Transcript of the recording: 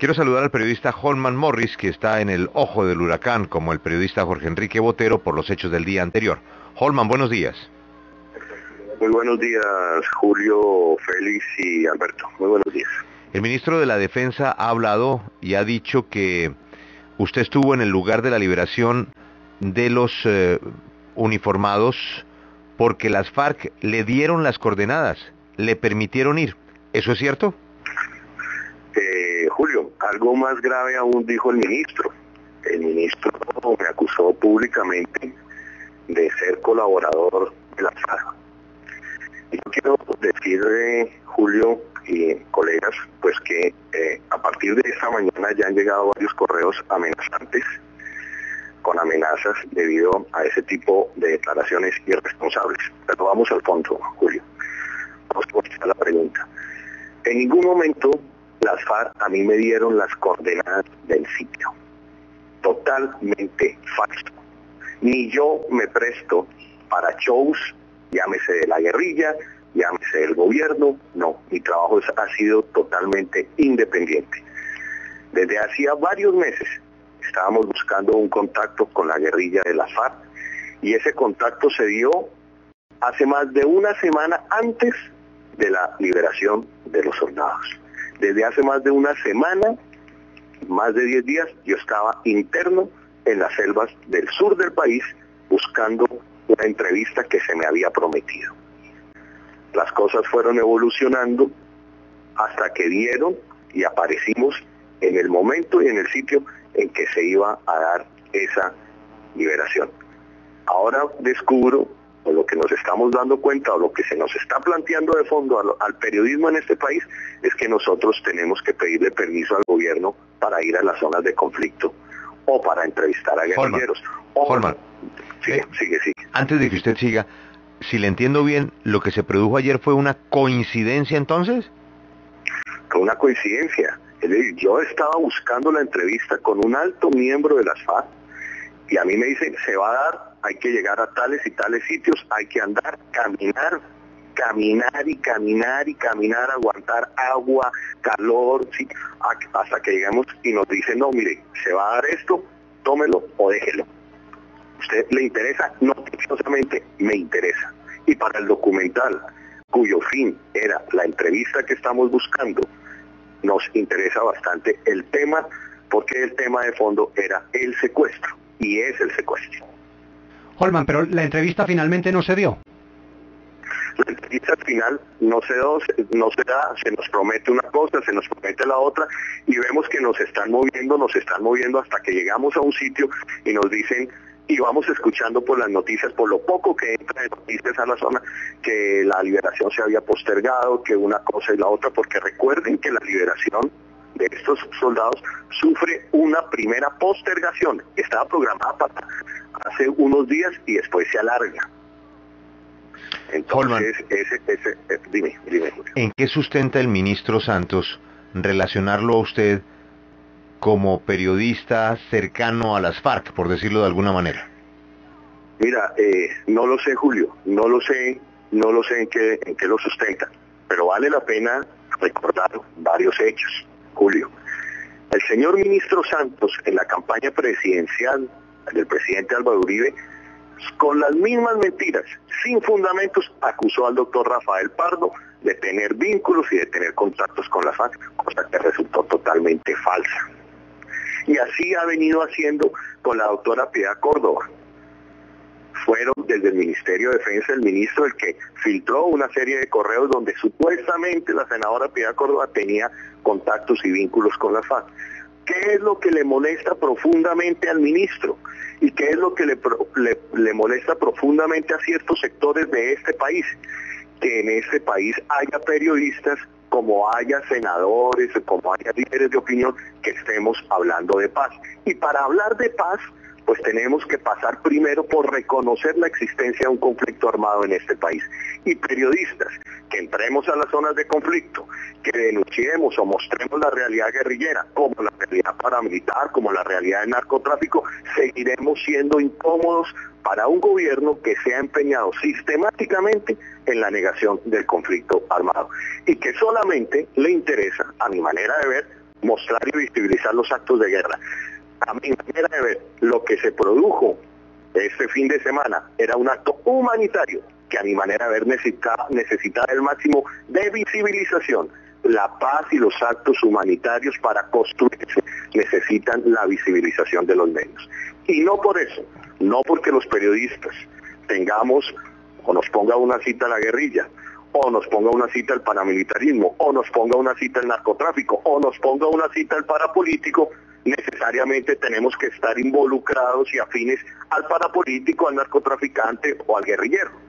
Quiero saludar al periodista Holman Morris, que está en el ojo del huracán, como el periodista Jorge Enrique Botero, por los hechos del día anterior. Holman, buenos días. Muy buenos días, Julio, Félix y Alberto. Muy buenos días. El ministro de la Defensa ha hablado y ha dicho que usted estuvo en el lugar de la liberación de los uniformados porque las FARC le dieron las coordenadas, le permitieron ir. ¿Eso es cierto? Julio, algo más grave aún dijo el ministro. El ministro me acusó públicamente de ser colaborador de la FARC. Y yo quiero decirle, Julio y colegas, pues que a partir de esta mañana ya han llegado varios correos amenazantes, con amenazas debido a ese tipo de declaraciones irresponsables. Pero vamos al fondo, Julio. Vamos a contestar la pregunta. En ningún momento las FARC a mí me dieron las coordenadas del sitio. Totalmente falso. Ni yo me presto para shows, llámese de la guerrilla, llámese del gobierno. No, mi trabajo ha sido totalmente independiente. Desde hacía varios meses estábamos buscando un contacto con la guerrilla de las FARC y ese contacto se dio hace más de una semana antes de la liberación de los soldados. Desde hace más de una semana, más de 10 días, yo estaba interno en las selvas del sur del país buscando una entrevista que se me había prometido. Las cosas fueron evolucionando hasta que dieron y aparecimos en el momento y en el sitio en que se iba a dar esa liberación. Ahora descubro, o lo que nos estamos dando cuenta, o lo que se nos está planteando de fondo al periodismo en este país, es que nosotros tenemos que pedirle permiso al gobierno para ir a las zonas de conflicto o para entrevistar a guerrilleros. Holman, sigue. Antes de que usted siga, si le entiendo bien, lo que se produjo ayer fue una coincidencia entonces. Fue una coincidencia. Es decir, yo estaba buscando la entrevista con un alto miembro de las FARC y a mí me dicen, se va a dar, hay que llegar a tales y tales sitios, hay que andar, caminar, aguantar agua, calor, ¿sí? Hasta que llegamos y nos dicen, no, mire, se va a dar esto, tómelo o déjelo. ¿Usted le interesa? No, precisamente me interesa. Y para el documental, cuyo fin era la entrevista que estamos buscando, nos interesa bastante el tema, porque el tema de fondo era el secuestro, y es el secuestro. Holman, pero la entrevista finalmente no se dio. La entrevista final no se da, se nos promete una cosa, se nos promete la otra, y vemos que nos están moviendo hasta que llegamos a un sitio y nos dicen, y vamos escuchando por las noticias, por lo poco que entra de noticias a la zona, que la liberación se había postergado, que una cosa y la otra, porque recuerden que la liberación de estos soldados sufre una primera postergación, estaba programada para hace unos días y después se alarga. Entonces, dime. ¿En qué sustenta el ministro Santos relacionarlo a usted como periodista cercano a las FARC, por decirlo de alguna manera? Mira, no lo sé, Julio, no lo sé en qué lo sustenta, pero vale la pena recordar varios hechos, Julio. El señor ministro Santos, en la campaña presidencial del presidente Álvaro Uribe, con las mismas mentiras, sin fundamentos, acusó al doctor Rafael Pardo de tener vínculos y de tener contactos con la FARC, cosa que resultó totalmente falsa. Y así ha venido haciendo con la doctora Piedad Córdoba. Fueron desde el Ministerio de Defensa el ministro el que filtró una serie de correos donde supuestamente la senadora Piedad Córdoba tenía contactos y vínculos con la FARC. ¿Qué es lo que le molesta profundamente al ministro? ¿Y qué es lo que le molesta profundamente a ciertos sectores de este país? Que en este país haya periodistas, como haya senadores, como haya líderes de opinión, que estemos hablando de paz. Y para hablar de paz, pues tenemos que pasar primero por reconocer la existencia de un conflicto armado en este país. Y periodistas que entremos a las zonas de conflicto, que denunciemos o mostremos la realidad guerrillera, como la realidad paramilitar, como la realidad del narcotráfico, seguiremos siendo incómodos para un gobierno que se ha empeñado sistemáticamente en la negación del conflicto armado y que solamente le interesa, a mi manera de ver, mostrar y visibilizar los actos de guerra. A mi manera de ver, lo que se produjo este fin de semana era un acto humanitario que a mi manera de ver necesitaba el máximo de visibilización. La paz y los actos humanitarios para construirse necesitan la visibilización de los medios. Y no por eso, no porque los periodistas tengamos o nos ponga una cita a la guerrilla, o nos ponga una cita al paramilitarismo, o nos ponga una cita al narcotráfico, o nos ponga una cita al parapolítico, necesariamente tenemos que estar involucrados y afines al parapolítico, al narcotraficante o al guerrillero.